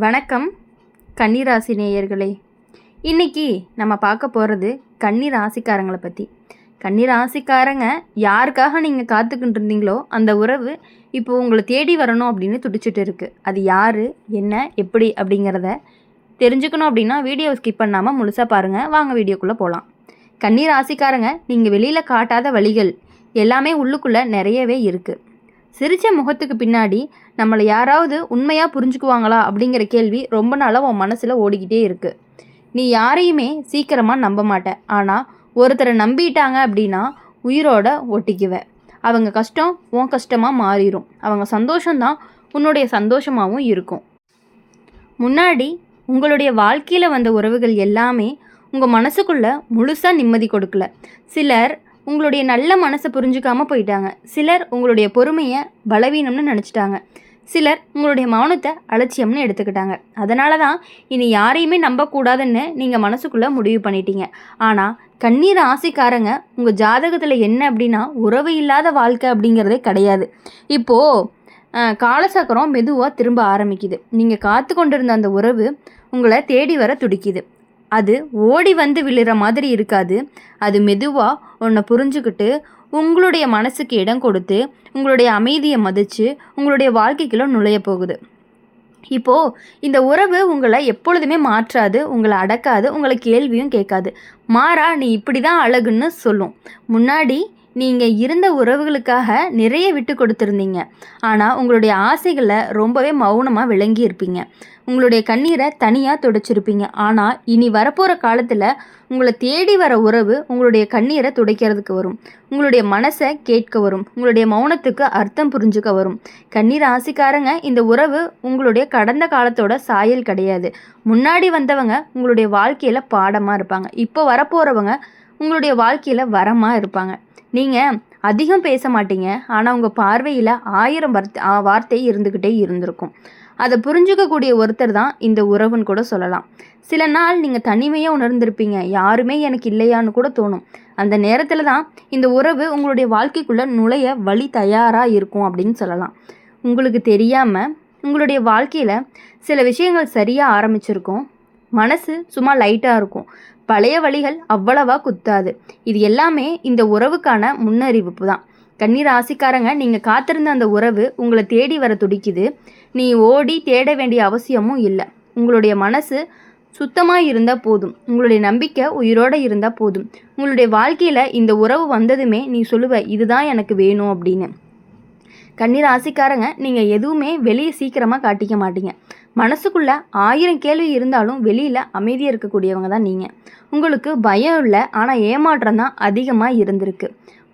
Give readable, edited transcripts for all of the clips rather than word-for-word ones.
வணக்கம் கன்னிராசி நேயர்களே. இன்றைக்கி நம்ம பார்க்க போகிறது கன்னிராசிக்காரங்களை பற்றி. கன்னிராசிக்காரங்க யாருக்காக நீங்கள் காத்துக்கிட்டு இருந்தீங்களோ அந்த உறவு இப்போது உங்களை தேடி வரணும் அப்படின்னு துடிச்சிட்டு இருக்குது. அது யார், என்ன, எப்படி அப்படிங்கிறத தெரிஞ்சுக்கணும் அப்படின்னா வீடியோவை ஸ்கிப் பண்ணாமல் முழுசாக பாருங்கள். வாங்க வீடியோக்குள்ளே போகலாம். கன்னிராசிக்காரங்க நீங்கள் வெளியில் காட்டாத வழிகள் எல்லாமே உள்ளுக்குள்ளே நிறையவே இருக்குது. சிரித்த முகத்துக்கு பின்னாடி நம்மளை யாராவது உண்மையாக புரிஞ்சுக்குவாங்களா அப்படிங்கிற கேள்வி ரொம்ப நாளாக உன் மனசில் ஓடிக்கிட்டே இருக்குது. நீ யாரையுமே சீக்கிரமாக நம்ப மாட்ட. ஆனால் ஒருத்தரை நம்பிட்டாங்க அப்படின்னா உயிரோட ஒட்டிக்குவ. அவங்க கஷ்டம் உன் கஷ்டமாக மாறிடும். அவங்க சந்தோஷம்தான் உன்னுடைய சந்தோஷமாகவும் இருக்கும். முன்னாடி உங்களுடைய வாழ்க்கையில் வந்த உறவுகள் எல்லாமே உங்கள் மனசுக்குள்ளே முழுசாக நிம்மதி கொடுக்கல. சிலர் உங்களுடைய நல்ல மனசை புரிஞ்சுக்காமல் போயிட்டாங்க. சிலர் உங்களுடைய பொறுமையை பலவீனம்னு நினச்சிட்டாங்க. சிலர் உங்களுடைய மௌனத்தை அலட்சியம்னு எடுத்துக்கிட்டாங்க. அதனால தான் இனி யாரையுமே நம்பக்கூடாதுன்னு நீங்கள் மனசுக்குள்ளே முடிவு பண்ணிட்டீங்க. ஆனால் கண்ணீர் ஆசைக்காரங்க உங்கள் ஜாதகத்தில் என்ன அப்படின்னா உறவு இல்லாத வாழ்க்கை அப்படிங்கிறதே கிடையாது. இப்போது காலசக்கரம் மெதுவாக திரும்ப ஆரம்பிக்குது. நீங்கள் காத்து கொண்டிருந்த அந்த உறவு உங்களை தேடி வர துடிக்குது. அது ஓடி வந்து விழுற மாதிரி இருக்காது. அது மெதுவாக உன்னை புரிஞ்சுக்கிட்டு உங்களுடைய மனசுக்கு இடம் கொடுத்து உங்களுடைய அமைதியை மதித்து உங்களுடைய வாழ்க்கைக்குள்ள நுழைய போகுது. இப்போது இந்த உறவு உங்களை எப்பொழுதுமே மாற்றாது, உங்களை அடக்காது, உங்களை கேள்வியும் கேட்காது. மாறா நீ இப்படி தான் அழகுன்னு சொல்லும். முன்னாடி நீங்கள் இருந்த உறவுகளுக்காக நிறைய விட்டு கொடுத்துருந்தீங்க. ஆனால் உங்களுடைய ஆசைகளை ரொம்பவே மௌனமாக விளங்கி இருப்பீங்க. உங்களுடைய கண்ணீரை தனியாக துடைச்சிருப்பீங்க. ஆனால் இனி வரப்போகிற காலத்தில் உங்களை தேடி வர உறவு உங்களுடைய கண்ணீரை துடைக்கிறதுக்கு வரும். உங்களுடைய மனசை கேட்க வரும். உங்களுடைய மௌனத்துக்கு அர்த்தம் புரிஞ்சுக்க வரும். கண்ணீர் ஆசைக்காரங்க இந்த உறவு உங்களுடைய கடந்த காலத்தோட சாயல் கிடையாது. முன்னாடி வந்தவங்க உங்களுடைய வாழ்க்கையில் பாடமாக இருப்பாங்க. இப்போ வரப்போகிறவங்க உங்களுடைய வாழ்க்கையில் வரமாக இருப்பாங்க. நீங்கள் அதிகம் பேச மாட்டீங்க. ஆனால் உங்கள் பார்வையில் 1000 வார்த்தை இருந்துக்கிட்டே இருந்திருக்கும். அதை புரிஞ்சுக்கக்கூடிய ஒருத்தர் தான் இந்த உறவுன்னு கூட சொல்லலாம். சில நாள் நீங்கள் தனிமையாக உணர்ந்திருப்பீங்க. யாருமே எனக்கு இல்லையான்னு கூட தோணும். அந்த நேரத்தில் தான் இந்த உறவு உங்களுடைய வாழ்க்கைக்குள்ளே நுழைய வழி தயாராக இருக்கும் அப்படின்னு சொல்லலாம். உங்களுக்கு தெரியாமல் உங்களுடைய வாழ்க்கையில் சில விஷயங்கள் சரியாக ஆரம்பிச்சிருக்கும். மனசு சும்மா லைட்டாக இருக்கும். பழைய வழிகள் அவ்வளவா குத்தாது. இது எல்லாமே இந்த உறவுக்கான முன்னறிவிப்பு தான். கண்ணீர் ஆசைக்காரங்க நீங்கள் காத்திருந்த அந்த உறவு உங்களை தேடி வர துடிக்குது. நீ ஓடி தேட வேண்டிய அவசியமும் இல்லை. உங்களுடைய மனசு சுத்தமாக இருந்தால் போதும். உங்களுடைய நம்பிக்கை உயிரோடு இருந்தால் போதும். உங்களுடைய வாழ்க்கையில் இந்த உறவு வந்ததுமே நீ சொல்லுவ இதுதான் எனக்கு வேணும் அப்படின்னு. கண்ணீர் ஆசைக்காரங்க நீங்கள் எதுவுமே வெளியே சீக்கிரமாக காட்டிக்க மாட்டீங்க. மனசுக்குள்ளே 1000 கேள்வி இருந்தாலும் வெளியில் அமைதியாக இருக்கக்கூடியவங்க தான் நீங்கள். உங்களுக்கு பயம் இல்லை, ஆனால் ஏமாற்றம் தான் அதிகமாக இருந்திருக்கு.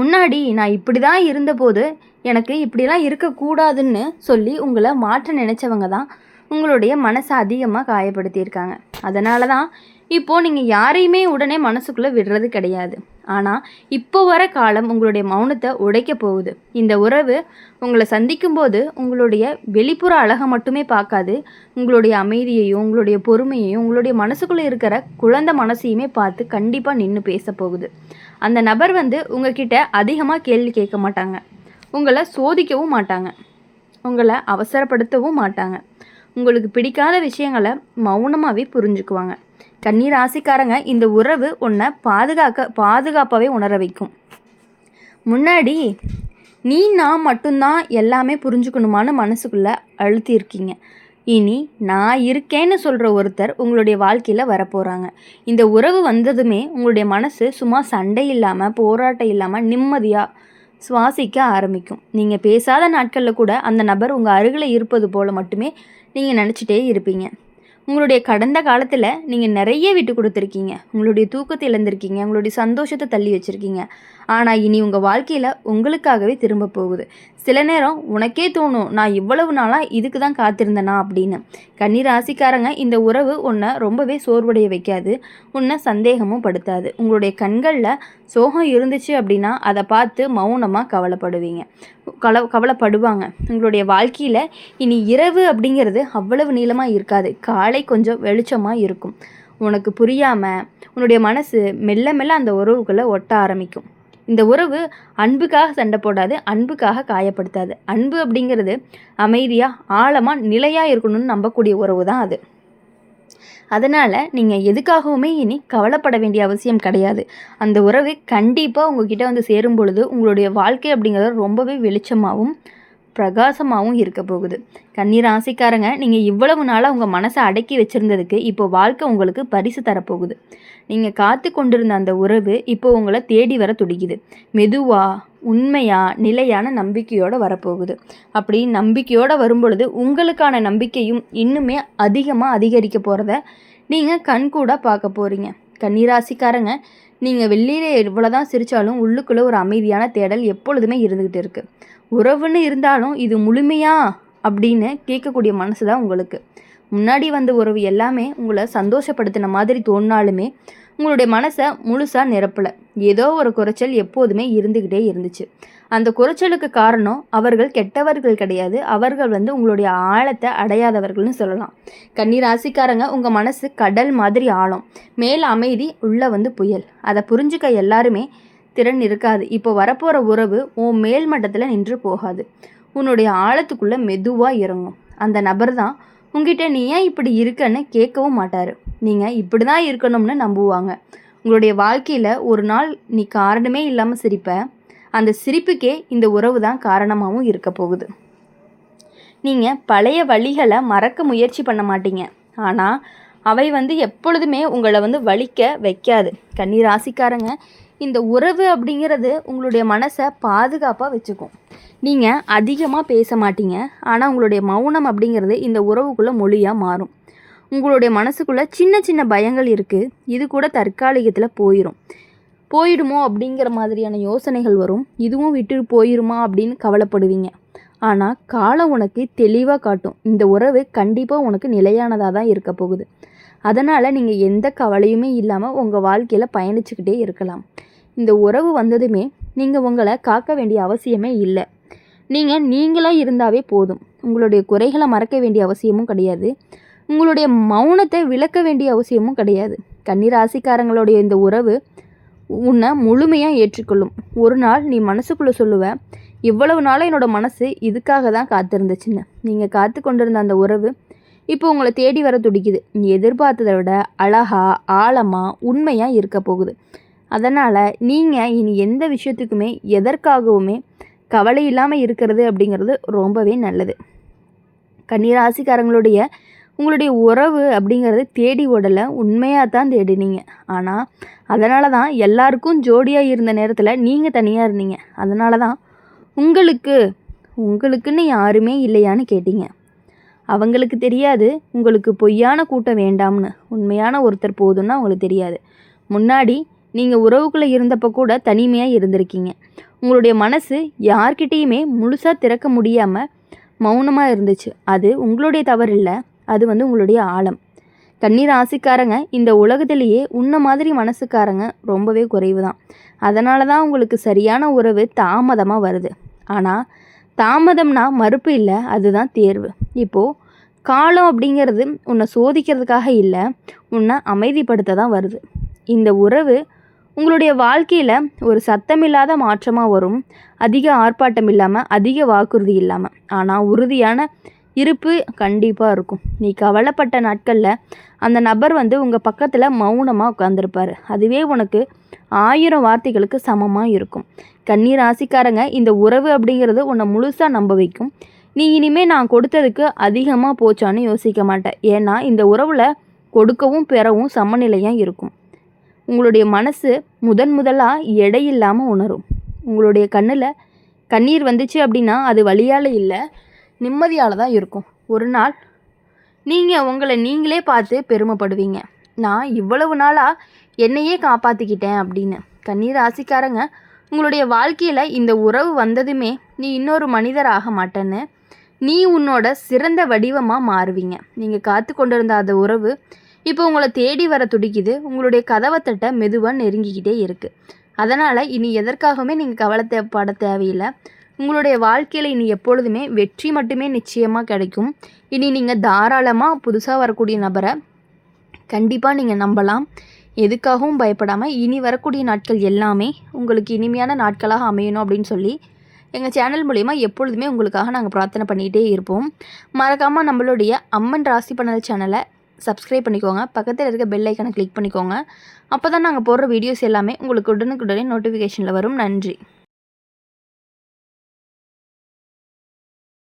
முன்னாடி நான் இப்படி தான் இருந்தபோது எனக்கு இப்படிலாம் இருக்கக்கூடாதுன்னு சொல்லி உங்களை மாற்ற நினச்சவங்க தான் உங்களுடைய மனசை அதிகமாக காயப்படுத்தியிருக்காங்க. அதனால தான் இப்போது நீங்கள் யாரையுமே உடனே மனசுக்குள்ளே விடுறது கிடையாது. ஆனால் இப்போ வர காலம் உங்களுடைய மௌனத்தை உடைக்க போகுது. இந்த உறவு உங்களை சந்திக்கும்போது உங்களுடைய வெளிப்புற அழகை மட்டுமே பார்க்காது, உங்களுடைய அமைதியையும் உங்களுடைய பொறுமையையும் உங்களுடைய மனசுக்குள்ளே இருக்கிற குழந்தை மனசையுமே பார்த்து கண்டிப்பாக நின்று பேச போகுது. அந்த நபர் உங்ககிட்ட அதிகமாக கேள்வி கேட்க மாட்டாங்க. உங்களை சோதிக்கவும் மாட்டாங்க. உங்களை அவசரப்படுத்தவும் மாட்டாங்க. உங்களுக்கு பிடிக்காத விஷயங்களை மௌனமாகவே புரிஞ்சுக்குவாங்க. கண்ணீர் ஆசைக்காரங்க இந்த உறவு உன்னை பாதுகாப்பாகவே உணர வைக்கும். முன்னாடி நீ நான் மட்டும்தான் எல்லாமே புரிஞ்சுக்கணுமான்னு மனசுக்குள்ளே அழுத்தியிருக்கீங்க. இனி நான் இருக்கேன்னு சொல்கிற ஒருத்தர் உங்களுடைய வாழ்க்கையில் வரப்போகிறாங்க. இந்த உறவு வந்ததுமே உங்களுடைய மனசு சும்மா சண்டை இல்லாமல் போராட்டம் இல்லாமல் நிம்மதியாக சுவாசிக்க ஆரம்பிக்கும். நீங்கள் பேசாத நாட்களில் கூட அந்த நபர் உங்கள் அருகில் இருப்பது போல் மட்டுமே நீங்கள் நினச்சிட்டே இருப்பீங்க. உங்களுடைய கடந்த காலத்தில் நீங்கள் நிறைய விட்டு கொடுத்துருக்கீங்க. உங்களுடைய தூக்கத்தை இழந்திருக்கீங்க. உங்களுடைய சந்தோஷத்தை தள்ளி வச்சுருக்கீங்க. ஆனால் இனி உங்கள் வாழ்க்கையில் உங்களுக்காகவே திரும்ப போகுது. சில நேரம் உனக்கே தோணும் நான் இவ்வளவு நாளாக இதுக்கு தான் காத்திருந்தேனா அப்படின்னு. கண்ணீர் ஆசைக்காரங்க இந்த உறவு உன்னை ரொம்பவே சோர்வடைய வைக்காது, உன்னை சந்தேகமும் படுத்தாது. உங்களுடைய கண்களில் சோகம் இருந்துச்சு அப்படின்னா அதை பார்த்து மௌனமாக கவலைப்படுவாங்க. உங்களுடைய வாழ்க்கையில் இனி இரவு அப்படிங்கிறது அவ்வளவு நீளமாக இருக்காது. காலை கொஞ்சம் வெளிச்சமாக இருக்கும். உனக்கு புரியாமல் உன்னுடைய மனசு மெல்ல மெல்ல அந்த உறவுகளை ஒட்ட ஆரம்பிக்கும். இந்த உறவு அன்புக்காக சண்டை போடாது, அன்புக்காக காயப்படுத்தாது. அன்பு அப்படிங்கிறது அமைதியாக ஆழமாக நிலையாக இருக்கணும்னு நம்பக்கூடிய உறவு தான் அது. அதனால் நீங்கள் எதுக்காகவுமே இனி கவலைப்பட வேண்டிய அவசியம் கிடையாது. அந்த உறவு கண்டிப்பாக உங்ககிட்ட வந்து சேரும் பொழுது உங்களுடைய வாழ்க்கை அப்படிங்கிறது ரொம்பவே வெளிச்சமாகவும் பிரகாசமாகவும் இருக்க போகுது. கன்னி ராசிக்காரங்க, நீங்கள் இவ்வளவு நாளாக உங்கள் மனசை அடக்கி வச்சுருந்ததுக்கு இப்போ வாழ்க்கை உங்களுக்கு பரிசு தரப்போகுது. நீங்கள் காத்து கொண்டிருந்த அந்த உறவு இப்போ உங்களை தேடி வர துடிக்குது. மெதுவாக உண்மையாக நிலையான நம்பிக்கையோடு வரப்போகுது. அப்படி நம்பிக்கையோடு வரும்பொழுது உங்களுக்கான நம்பிக்கையும் இன்னுமே அதிகமாக அதிகரிக்க போகிறத நீங்கள் கண்கூடாக பார்க்க போகிறீங்க. கன்னிராசிக்காரங்க, நீங்கள் வெளியில் எவ்வளோ தான் சிரித்தாலும் உள்ளுக்குள்ளே ஒரு அமைதியான தேடல் எப்பொழுதுமே இருந்துக்கிட்டு இருக்குது. உறவுன்னு இருந்தாலும் இது முழுமையா அப்படின்னு கேட்கக்கூடிய மனசு தான் உங்களுக்கு. முன்னாடி வந்த உறவு எல்லாமே உங்களை சந்தோஷப்படுத்தின மாதிரி தோணினாலுமே உங்களுடைய மனசை முழுசாக நிரப்பலை. ஏதோ ஒரு குறைச்சல் எப்போதுமே இருந்துக்கிட்டே இருந்துச்சு. அந்த குறைச்சலுக்கு காரணம் அவர்கள் கெட்டவர்கள் கிடையாது, அவர்கள் உங்களுடைய ஆழத்தை அடையாதவர்கள்னு சொல்லலாம். கன்னி ராசிக்காரங்க, உங்கள் மனசு கடல் மாதிரி ஆழம், மேல் அமைதி, உள்ள புயல். அதை புரிஞ்சுக்க எல்லாருமே திறன் இருக்காது. இப்போ வரப்போகிற உறவு உன் மேல் மட்டத்தில் நின்று போகாது, உன்னுடைய ஆழத்துக்குள்ளே மெதுவாக இறங்கும். அந்த நபர் தான் உங்ககிட்ட நீ ஏன் இப்படி இருக்கன்னு கேட்கவும் மாட்டார், நீங்கள் இப்படி தான் இருக்கணும்னு நம்புவாங்க. உங்களுடைய வாழ்க்கையில் ஒரு நாள் நீ காரணமே இல்லாமல் சிரிப்ப, அந்த சிரிப்புக்கே இந்த உறவு தான் காரணமாகவும் இருக்க போகுது. நீங்கள் பழைய வழிகளை மறக்க முயற்சி பண்ண மாட்டீங்க, ஆனால் அவை எப்பொழுதுமே உங்களை வலிக்க வைக்காது. கன்னி ராசிக்காரங்க, இந்த உறவு அப்படிங்கிறது உங்களுடைய மனசை பாதுகாப்பாக வச்சுக்கும். நீங்கள் அதிகமாக பேச மாட்டீங்க, ஆனால் உங்களுடைய மௌனம் அப்படிங்கிறது இந்த உறவுக்குள்ளே மொழியாக மாறும். உங்களுடைய மனசுக்குள்ளே சின்ன சின்ன பயங்கள் இருக்குது, இது கூட தற்காலிகத்தில் போயிடுமோ அப்படிங்கிற மாதிரியான யோசனைகள் வரும். இதுவும் விட்டு போயிடுமா அப்படின்னு கவலைப்படுவீங்க. ஆனால் காலம் உனக்கு தெளிவாக காட்டும், இந்த உறவு கண்டிப்பாக உனக்கு நிலையானதாக தான் இருக்க போகுது. அதனால் நீங்கள் எந்த கவலையுமே இல்லாமல் உங்கள் வாழ்க்கையில் பயணிச்சுக்கிட்டே இருக்கலாம். இந்த உறவு வந்ததுமே நீங்கள் உங்களை காக்க வேண்டிய அவசியமே இல்லை. நீங்களாக இருந்தாவே போதும். உங்களுடைய குறைகளை மறக்க வேண்டிய அவசியமும் கிடையாது, உங்களுடைய மௌனத்தை விளக்க வேண்டிய அவசியமும் கிடையாது. கன்னி ராசிக்காரங்களுடைய இந்த உறவு உன்னை முழுமையாக ஏற்றுக்கொள்ளும். ஒரு நாள் நீ மனசுக்குள்ளே சொல்லுவ, இவ்வளவு நாளாக என்னோடய மனசு இதுக்காக தான் காத்திருந்துச்சுன்னு. நீங்கள் காத்து கொண்டிருந்த அந்த உறவு இப்போ உங்களை தேடி வர துடிக்குது. நீ எதிர்பார்த்ததை விட அழகாக ஆழமாக உண்மையாக இருக்க போகுது. அதனால் நீங்கள் இனி எந்த விஷயத்துக்குமே எதற்காகவுமே கவலை இல்லாமல் இருக்கிறது அப்படிங்கிறது ரொம்பவே நல்லது. கன்னிராசிக்காரங்களுடைய உங்களுடைய உறவு அப்படிங்கிறது தேடி ஓடலை, உண்மையாக தான் தேடினீங்க. ஆனால் அதனால தான் எல்லாருக்கும் ஜோடியாக இருந்த நேரத்தில் நீங்கள் தனியாக இருந்தீங்க. அதனால தான் உங்களுக்குன்னு யாருமே இல்லையான்னு கேட்டீங்க. அவங்களுக்கு தெரியாது உங்களுக்கு பொய்யான கூட்டம் வேண்டாம்னு. உண்மையான ஒருத்தர் போதும்னா அவங்களுக்கு தெரியாது. முன்னாடி நீங்கள் உறவுக்குள்ளே இருந்தப்போ கூட தனிமையாக இருந்திருக்கீங்க. உங்களுடைய மனசு யார்கிட்டேயுமே முழுசாக திறக்க முடியாமல் மௌனமாக இருந்துச்சு. அது உங்களுடைய தவறு இல்லை, அது உங்களுடைய ஆழம். கன்னி ராசிக்காரங்க, இந்த உலகத்திலேயே உன்ன மாதிரி மனசுக்காரங்க ரொம்பவே குறைவு தான். அதனால தான் உங்களுக்கு சரியான உறவு தாமதமாக வருது. ஆனால் தாமதம்னா மறுப்பு இல்லை, அதுதான் தேர்வு. இப்போது காலம் அப்படிங்கிறது உன்னை சோதிக்கிறதுக்காக இல்லை, உன்னை அமைதிப்படுத்த தான் வருது. இந்த உறவு உங்களுடைய வாழ்க்கையில் ஒரு சத்தமில்லாத மாற்றமாக வரும். அதிக ஆர்ப்பாட்டம் இல்லாமல், அதிக வாக்குறுதி இல்லாமல், ஆனால் உறுதியான இருப்பு கண்டிப்பாக இருக்கும். நீ கவலைப்பட்ட நாட்களில் அந்த நபர் உங்கள் பக்கத்தில் மௌனமாக உட்காந்துருப்பார். அதுவே உனக்கு 1000 வார்த்தைகளுக்கு சமமாக இருக்கும். கன்னி ராசிக்காரங்க, இந்த உறவு அப்படிங்கிறது உன்னை முழுசாக நம்ப வைக்கும். நீ இனிமேல் நான் கொடுத்ததுக்கு அதிகமாக போச்சான்னு யோசிக்க மாட்டேன். ஏன்னா இந்த உறவில் கொடுக்கவும் பெறவும் சமநிலையாக இருக்கும். உங்களுடைய மனசு முதலாக எடையில்லாமல் உணரும். உங்களுடைய கண்ணில் கண்ணீர் வந்துச்சு அப்படின்னா அது வலியால் இல்லை, நிம்மதியால் தான் இருக்கும். ஒரு நாள் நீங்கள் உங்களை நீங்களே பார்த்து பெருமைப்படுவீங்க, நான் இவ்வளவு நாளாக என்னையே காப்பாற்றிக்கிட்டேன் அப்படின்னு. கன்னி ராசிக்காரங்க, உங்களுடைய வாழ்க்கையில் இந்த உறவு வந்ததுமே நீ இன்னொரு மனிதர் ஆக மாட்டேன்னு, நீ உன்னோட சிறந்த வடிவமாக மாறுவீங்க. நீங்கள் காத்து கொண்டிருந்த அந்த உறவு இப்போ உங்களை தேடி வர துடிக்குது. உங்களுடைய கதவை தட்ட மெதுவாக நெருங்கிக்கிட்டே இருக்குது. அதனால் இனி எதற்காகவுமே நீங்கள் கவலைப்பட தேவையில்லை. உங்களுடைய வாழ்க்கையில் இனி எப்பொழுதுமே வெற்றி மட்டுமே நிச்சயமாக கிடைக்கும். இனி நீங்கள் தாராளமாக புதுசாக வரக்கூடிய நபரை கண்டிப்பாக நீங்கள் நம்பலாம். எதுக்காகவும் பயப்படாமல் இனி வரக்கூடிய நாட்கள் எல்லாமே உங்களுக்கு இனிமையான நாட்களாக அமையணும் அப்படின்னு சொல்லி எங்கள் சேனல் மூலிமா எப்பொழுதுமே உங்களுக்காக நாங்கள் பிரார்த்தனை பண்ணிகிட்டே இருப்போம். மறக்காமல் நம்மளுடைய அம்மன் ராசி பலன் சேனலை சப்ஸ்கிரைப் பண்ணிக்கோங்க. பக்கத்தில் இருக்க பெல் ஐக்கனை கிளிக் பண்ணிக்கோங்க. அப்போ தான் நாங்கள் போடுற வீடியோஸ் எல்லாமே உங்களுக்கு உடனுக்குடனே நோட்டிஃபிகேஷனில் வரும். நன்றி.